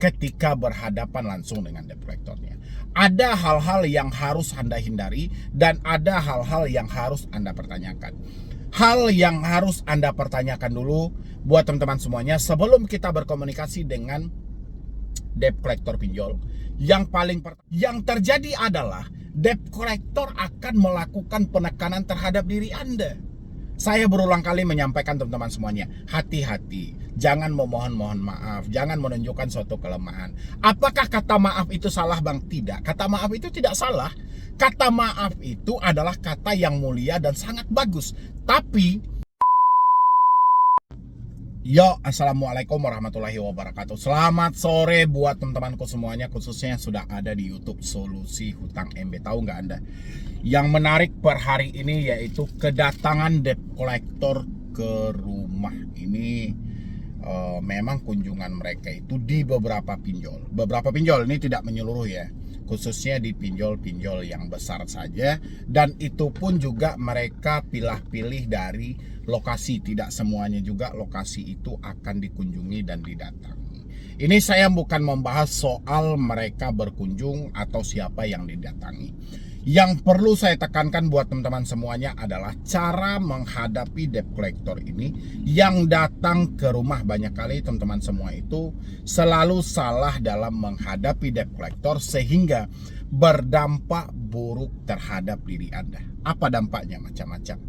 ketika berhadapan langsung dengan debt collectornya. Ada hal-hal yang harus Anda hindari dan ada hal-hal yang harus Anda pertanyakan. Hal yang harus Anda pertanyakan dulu buat teman-teman semuanya sebelum kita berkomunikasi dengan debt collector pinjol. Yang terjadi adalah debt collector akan melakukan penekanan terhadap diri Anda. Saya berulang kali menyampaikan teman-teman semuanya, hati-hati, jangan memohon-mohon maaf, jangan menunjukkan suatu kelemahan. Apakah kata maaf itu salah, Bang? Tidak, kata maaf itu tidak salah. Kata maaf itu adalah kata yang mulia dan sangat bagus. Tapi assalamualaikum warahmatullahi wabarakatuh. Selamat sore buat teman-temanku semuanya, khususnya yang sudah ada di YouTube Solusi Hutang MB. Tahu nggak Anda? Yang menarik per hari ini yaitu kedatangan debt collector ke rumah. Ini memang kunjungan mereka itu di beberapa pinjol. Beberapa pinjol ini tidak menyeluruh ya, khususnya di pinjol-pinjol yang besar saja. Dan itu pun juga mereka pilih-pilih dari lokasi. Tidak semuanya juga lokasi itu akan dikunjungi dan didatangi. Ini saya bukan membahas soal mereka berkunjung atau siapa yang didatangi. Yang perlu saya tekankan buat teman-teman semuanya adalah cara menghadapi debt collector ini yang datang ke rumah. Banyak kali teman-teman semua itu selalu salah dalam menghadapi debt collector sehingga berdampak buruk terhadap diri Anda. Apa dampaknya? Macam-macam.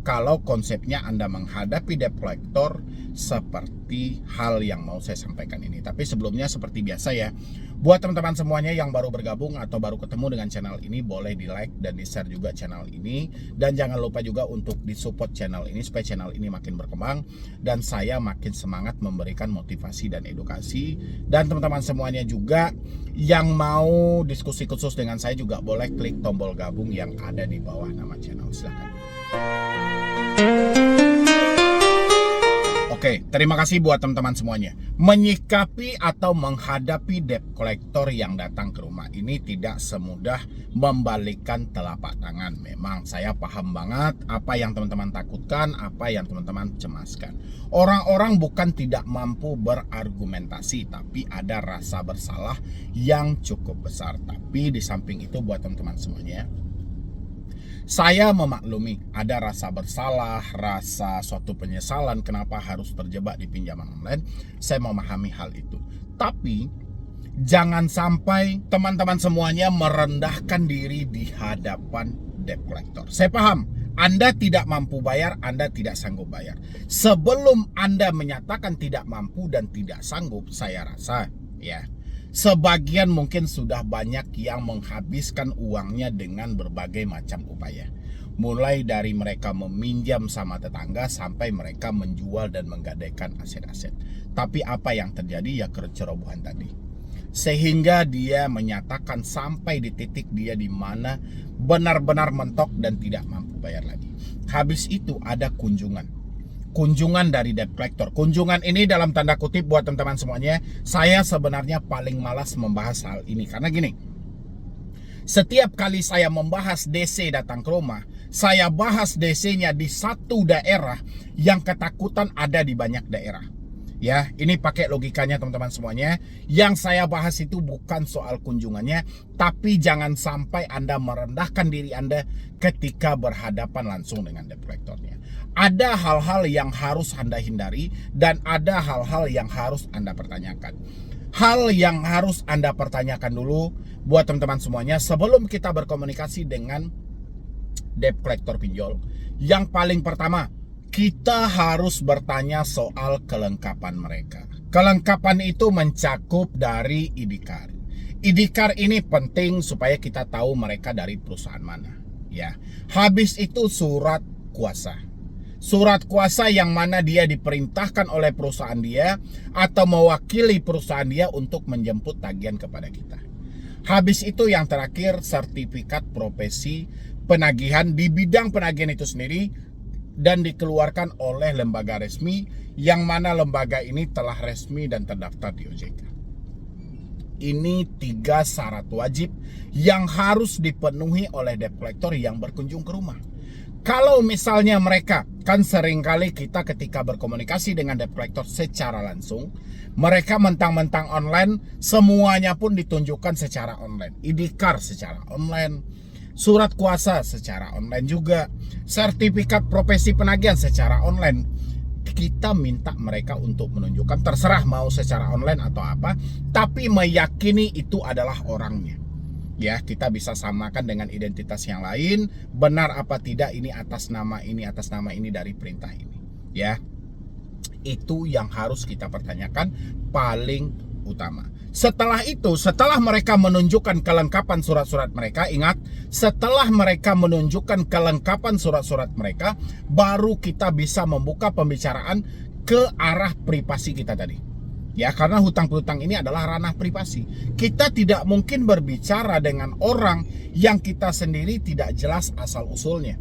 Kalau konsepnya Anda menghadapi debt collector seperti hal yang mau saya sampaikan ini. Tapi sebelumnya seperti biasa ya, buat teman-teman semuanya yang baru bergabung atau baru ketemu dengan channel ini, boleh di like dan di share juga channel ini. Dan jangan lupa juga untuk di support channel ini supaya channel ini makin berkembang dan saya makin semangat memberikan motivasi dan edukasi. Dan teman-teman semuanya juga yang mau diskusi khusus dengan saya juga boleh klik tombol gabung yang ada di bawah nama channel. Silahkan. Oke, terima kasih buat teman-teman semuanya. Menyikapi atau menghadapi debt collector yang datang ke rumah ini tidak semudah membalikkan telapak tangan. Memang saya paham banget apa yang teman-teman takutkan, apa yang teman-teman cemaskan. Orang-orang bukan tidak mampu berargumentasi, tapi ada rasa bersalah yang cukup besar. Tapi di samping itu buat teman-teman semuanya, saya memaklumi ada rasa bersalah, rasa suatu penyesalan kenapa harus terjebak di pinjaman online. Saya memahami hal itu. Tapi jangan sampai teman-teman semuanya merendahkan diri di hadapan debt collector. Saya paham, Anda tidak mampu bayar, Anda tidak sanggup bayar. Sebelum Anda menyatakan tidak mampu dan tidak sanggup, saya rasa ya, sebagian mungkin sudah banyak yang menghabiskan uangnya dengan berbagai macam upaya. Mulai dari mereka meminjam sama tetangga sampai mereka menjual dan menggadaikan aset-aset. Tapi apa yang terjadi ya kecerobohan tadi. Sehingga dia menyatakan sampai di titik dia di mana benar-benar mentok dan tidak mampu bayar lagi. Habis itu ada kunjungan dari debt collector. Kunjungan ini dalam tanda kutip buat teman-teman semuanya, saya sebenarnya paling malas membahas hal ini. Karena gini, setiap kali saya membahas DC datang ke rumah, saya bahas DC-nya di satu daerah yang ketakutan ada di banyak daerah. Ya, ini pakai logikanya teman-teman semuanya. Yang saya bahas itu bukan soal kunjungannya, tapi jangan sampai Anda merendahkan diri Anda ketika berhadapan langsung dengan debt collectornya. Ada hal-hal yang harus Anda hindari dan ada hal-hal yang harus Anda pertanyakan. Hal yang harus Anda pertanyakan dulu buat teman-teman semuanya sebelum kita berkomunikasi dengan debt collector pinjol. Yang paling pertama, kita harus bertanya soal kelengkapan mereka. Kelengkapan itu mencakup dari IDKAR. IDKAR ini penting supaya kita tahu mereka dari perusahaan mana. Ya, habis itu surat kuasa. Surat kuasa yang mana dia diperintahkan oleh perusahaan dia atau mewakili perusahaan dia untuk menjemput tagihan kepada kita. Habis itu yang terakhir sertifikat profesi penagihan di bidang penagihan itu sendiri dan dikeluarkan oleh lembaga resmi yang mana lembaga ini telah resmi dan terdaftar di OJK. Ini 3 syarat wajib yang harus dipenuhi oleh debt collector yang berkunjung ke rumah. Kalau misalnya mereka, kan seringkali kita ketika berkomunikasi dengan debt collector secara langsung, mereka mentang-mentang online, semuanya pun ditunjukkan secara online. ID card secara online, surat kuasa secara online juga, sertifikat profesi penagihan secara online. Kita minta mereka untuk menunjukkan, terserah mau secara online atau apa, tapi meyakini itu adalah orangnya. Ya, kita bisa samakan dengan identitas yang lain, benar apa tidak ini atas nama ini dari perintah ini. Ya, itu yang harus kita pertanyakan paling utama. Setelah itu, setelah mereka menunjukkan kelengkapan surat-surat mereka, ingat, setelah mereka menunjukkan kelengkapan surat-surat mereka, baru kita bisa membuka pembicaraan ke arah privasi kita tadi. Ya, karena hutang piutang ini adalah ranah privasi. Kita tidak mungkin berbicara dengan orang yang kita sendiri tidak jelas asal-usulnya.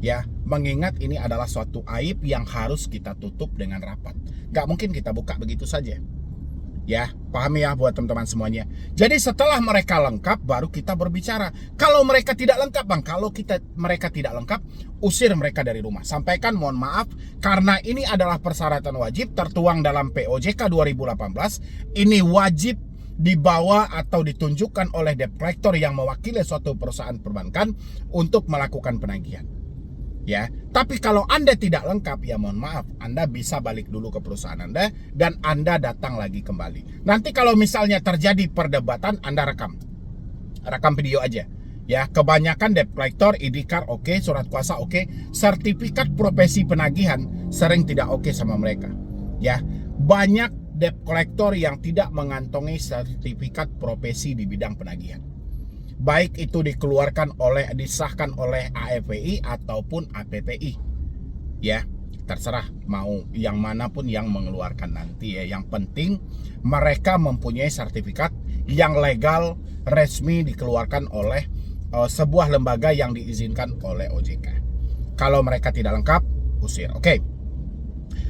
Ya, mengingat ini adalah suatu aib yang harus kita tutup dengan rapat. Gak mungkin kita buka begitu saja. Ya, paham ya buat teman-teman semuanya. Jadi setelah mereka lengkap, baru kita berbicara. Kalau mereka tidak lengkap, Bang, mereka tidak lengkap, usir mereka dari rumah. Sampaikan mohon maaf, karena ini adalah persyaratan wajib tertuang dalam POJK 2018. Ini wajib dibawa atau ditunjukkan oleh debt collector yang mewakili suatu perusahaan perbankan untuk melakukan penagihan. Ya, tapi kalau Anda tidak lengkap, ya mohon maaf, Anda bisa balik dulu ke perusahaan Anda dan Anda datang lagi kembali. Nanti kalau misalnya terjadi perdebatan, Anda rekam video aja. Ya, kebanyakan debt collector, ID card oke, surat kuasa oke, sertifikat profesi penagihan sering tidak oke sama mereka. Ya, banyak debt collector yang tidak mengantongi sertifikat profesi di bidang penagihan. Baik itu disahkan oleh AFPI ataupun APPI. Ya, terserah mau yang manapun yang mengeluarkan nanti ya. Yang penting mereka mempunyai sertifikat yang legal, resmi, dikeluarkan oleh sebuah lembaga yang diizinkan oleh OJK. Kalau mereka tidak lengkap, usir. Oke.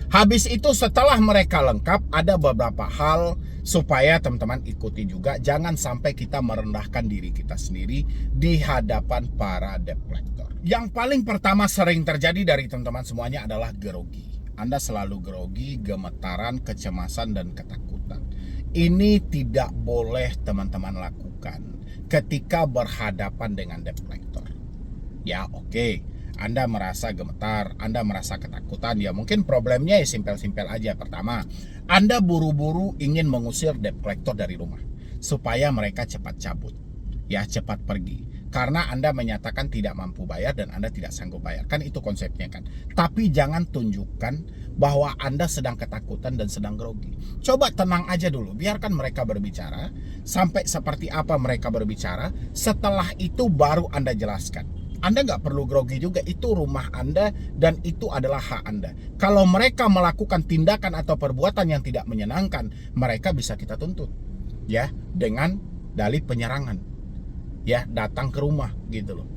Habis itu setelah mereka lengkap, ada beberapa hal supaya teman-teman ikuti juga. Jangan sampai kita merendahkan diri kita sendiri di hadapan para debt collector. Yang paling pertama sering terjadi dari teman-teman semuanya adalah grogi. Anda selalu grogi, gemetaran, kecemasan, dan ketakutan. Ini tidak boleh teman-teman lakukan ketika berhadapan dengan debt collector. Ya, oke. Anda merasa gemetar, Anda merasa ketakutan, ya mungkin problemnya ya simpel-simpel aja. Pertama, Anda buru-buru ingin mengusir debt collector dari rumah supaya mereka cepat cabut, ya cepat pergi. Karena Anda menyatakan tidak mampu bayar dan Anda tidak sanggup bayar, kan itu konsepnya kan. Tapi jangan tunjukkan bahwa Anda sedang ketakutan dan sedang grogi. Coba tenang aja dulu, biarkan mereka berbicara, sampai seperti apa mereka berbicara. Setelah itu baru Anda jelaskan. Anda nggak perlu grogi juga, itu rumah Anda dan itu adalah hak Anda. Kalau mereka melakukan tindakan atau perbuatan yang tidak menyenangkan, mereka bisa kita tuntut, ya, dengan dalih penyerangan, ya, datang ke rumah gitu loh.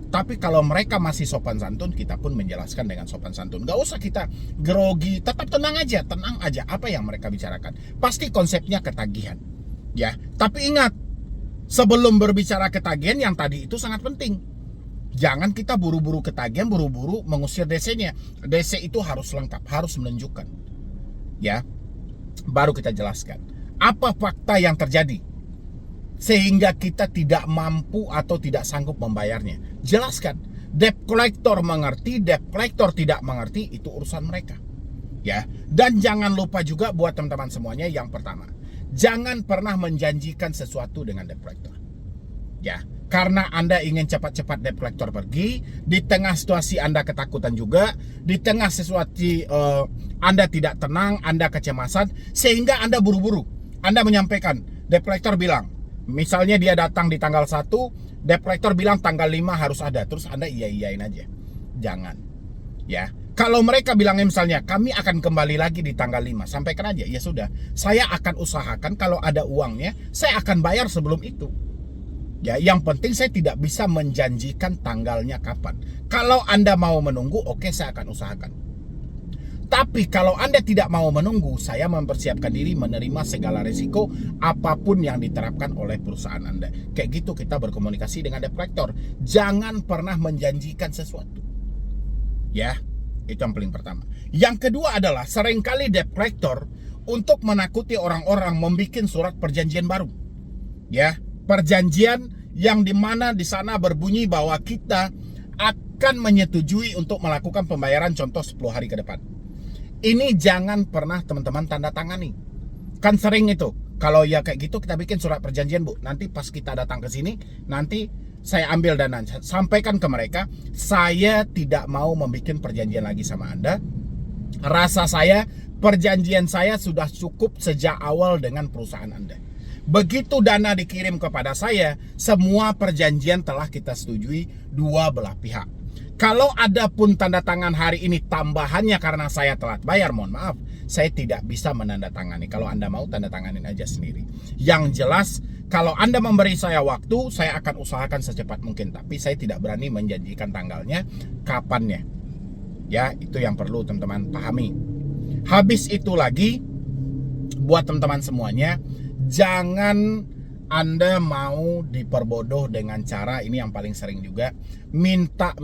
Tapi kalau mereka masih sopan santun, kita pun menjelaskan dengan sopan santun. Nggak usah kita grogi, tetap tenang aja apa yang mereka bicarakan. Pasti konsepnya ketagihan, ya. Tapi ingat, sebelum berbicara ketagihan yang tadi itu sangat penting. Jangan kita buru-buru ketagihan, buru-buru mengusir DC-nya. DC itu harus lengkap, harus menunjukkan. Ya, baru kita jelaskan apa fakta yang terjadi sehingga kita tidak mampu atau tidak sanggup membayarnya. Jelaskan. Debt collector mengerti, debt collector tidak mengerti, itu urusan mereka. Ya, dan jangan lupa juga buat teman-teman semuanya, yang pertama, jangan pernah menjanjikan sesuatu dengan debt collector. Ya, karena Anda ingin cepat-cepat debt collector pergi, di tengah situasi Anda ketakutan juga, di tengah situasi Anda tidak tenang, Anda kecemasan, sehingga Anda buru-buru. Anda menyampaikan, debt collector bilang, misalnya dia datang di tanggal 1, debt collector bilang tanggal 5 harus ada, terus Anda iya-iyain aja. Jangan. Ya, kalau mereka bilangnya misalnya, kami akan kembali lagi di tanggal 5, sampaikan aja, ya sudah, saya akan usahakan kalau ada uangnya, saya akan bayar sebelum itu. Ya, yang penting saya tidak bisa menjanjikan tanggalnya kapan. Kalau Anda mau menunggu, oke, saya akan usahakan. Tapi kalau Anda tidak mau menunggu, saya mempersiapkan diri menerima segala risiko apapun yang diterapkan oleh perusahaan Anda. Kayak gitu kita berkomunikasi dengan debt collector. Jangan pernah menjanjikan sesuatu. Ya, itu yang paling pertama. Yang kedua adalah seringkali debt collector untuk menakuti orang-orang membuat surat perjanjian baru. Ya, perjanjian yang dimana di sana berbunyi bahwa kita akan menyetujui untuk melakukan pembayaran contoh 10 hari ke depan. Ini jangan pernah teman-teman tanda tangani. Kan sering itu. Kalau ya kayak gitu kita bikin surat perjanjian, Bu. Nanti pas kita datang ke sini, nanti saya ambil dana. Sampaikan ke mereka, saya tidak mau membuat perjanjian lagi sama Anda. Rasa saya, perjanjian saya sudah cukup sejak awal dengan perusahaan Anda. Begitu dana dikirim kepada saya, semua perjanjian telah kita setujui dua belah pihak. Kalau ada pun tanda tangan hari ini tambahannya karena saya telat bayar, mohon maaf, saya tidak bisa menandatangani. Kalau Anda mau tanda tanganin aja sendiri. Yang jelas, kalau Anda memberi saya waktu, saya akan usahakan secepat mungkin. Tapi saya tidak berani menjanjikan tanggalnya, kapannya. Ya, itu yang perlu teman-teman pahami. Habis itu lagi, buat teman-teman semuanya, jangan Anda mau diperbodoh dengan cara, ini yang paling sering juga, minta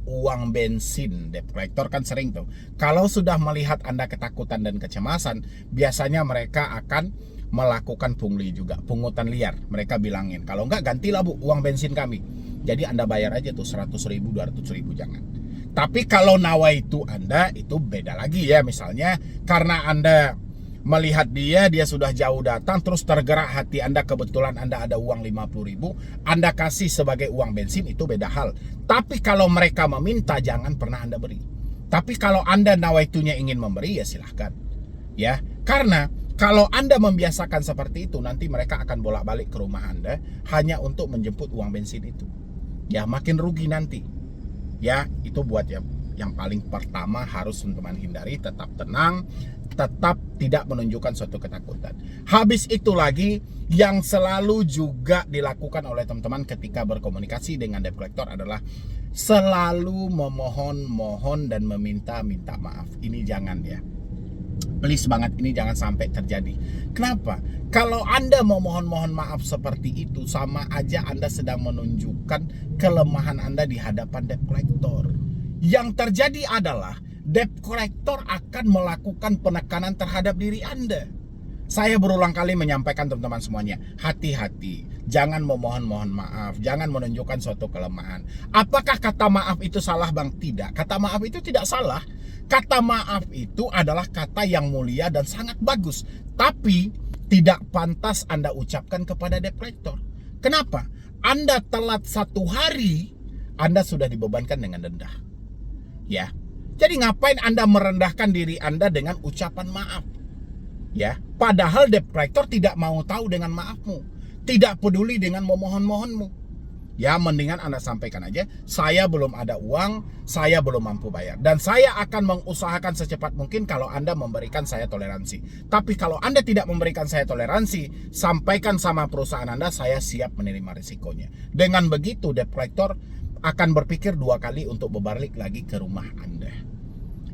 uang bensin. Debt collector kan sering tuh. Kalau sudah melihat Anda ketakutan dan kecemasan, biasanya mereka akan melakukan pungli juga, pungutan liar. Mereka bilangin, kalau enggak gantilah Bu uang bensin kami. Jadi Anda bayar aja tuh 100.000, 200.000, jangan. Tapi kalau nawaitu Anda, itu beda lagi ya. Misalnya karena Anda melihat dia sudah jauh datang, terus tergerak hati Anda, kebetulan Anda ada uang 50.000, Anda kasih sebagai uang bensin, itu beda hal. Tapi kalau mereka meminta, jangan pernah Anda beri. Tapi kalau Anda nawaitunya ingin memberi, ya silahkan. Ya, karena kalau Anda membiasakan seperti itu, nanti mereka akan bolak-balik ke rumah Anda hanya untuk menjemput uang bensin itu. Ya, makin rugi nanti. Ya, itu buat yang paling pertama harus teman-teman hindari. Tetap tenang, tetap tidak menunjukkan suatu ketakutan. Habis itu lagi, yang selalu juga dilakukan oleh teman-teman ketika berkomunikasi dengan debt collector adalah selalu memohon dan meminta maaf. Ini jangan ya. Please banget, ini jangan sampai terjadi. Kenapa? Kalau Anda memohon maaf seperti itu, sama aja Anda sedang menunjukkan kelemahan Anda di hadapan debt collector. Yang terjadi adalah debt collector akan melakukan penekanan terhadap diri Anda. Saya berulang kali menyampaikan teman-teman semuanya, hati-hati, jangan memohon maaf, jangan menunjukkan suatu kelemahan. Apakah kata maaf itu salah, Bang? Tidak, kata maaf itu tidak salah. Kata maaf itu adalah kata yang mulia dan sangat bagus, tapi tidak pantas Anda ucapkan kepada debt collector. Kenapa? Anda telat 1 hari, Anda sudah dibebankan dengan denda. Ya, jadi ngapain Anda merendahkan diri Anda dengan ucapan maaf? Ya, padahal debt collector tidak mau tahu dengan maafmu, tidak peduli dengan memohon-mohonmu. Ya, mendingan Anda sampaikan aja, saya belum ada uang, saya belum mampu bayar, dan saya akan mengusahakan secepat mungkin kalau Anda memberikan saya toleransi. Tapi kalau Anda tidak memberikan saya toleransi, sampaikan sama perusahaan Anda, saya siap menerima risikonya. Dengan begitu debt collector akan berpikir 2 kali untuk berbalik lagi ke rumah Anda.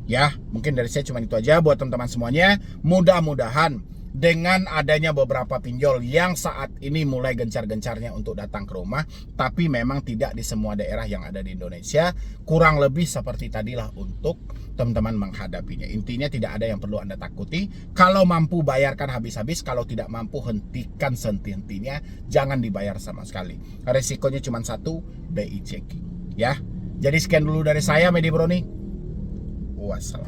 Ya, mungkin dari saya cuma itu aja buat teman-teman semuanya. Mudah-mudahan dengan adanya beberapa pinjol yang saat ini mulai gencar-gencarnya untuk datang ke rumah, tapi memang tidak di semua daerah yang ada di Indonesia, kurang lebih seperti tadilah untuk teman-teman menghadapinya. Intinya tidak ada yang perlu Anda takuti. Kalau mampu bayarkan habis-habis, kalau tidak mampu hentikan senti-hentinya, jangan dibayar sama sekali. Resikonya cuma satu, BI checking. Ya, jadi sekian dulu dari saya, Medi Broni. Wassalam.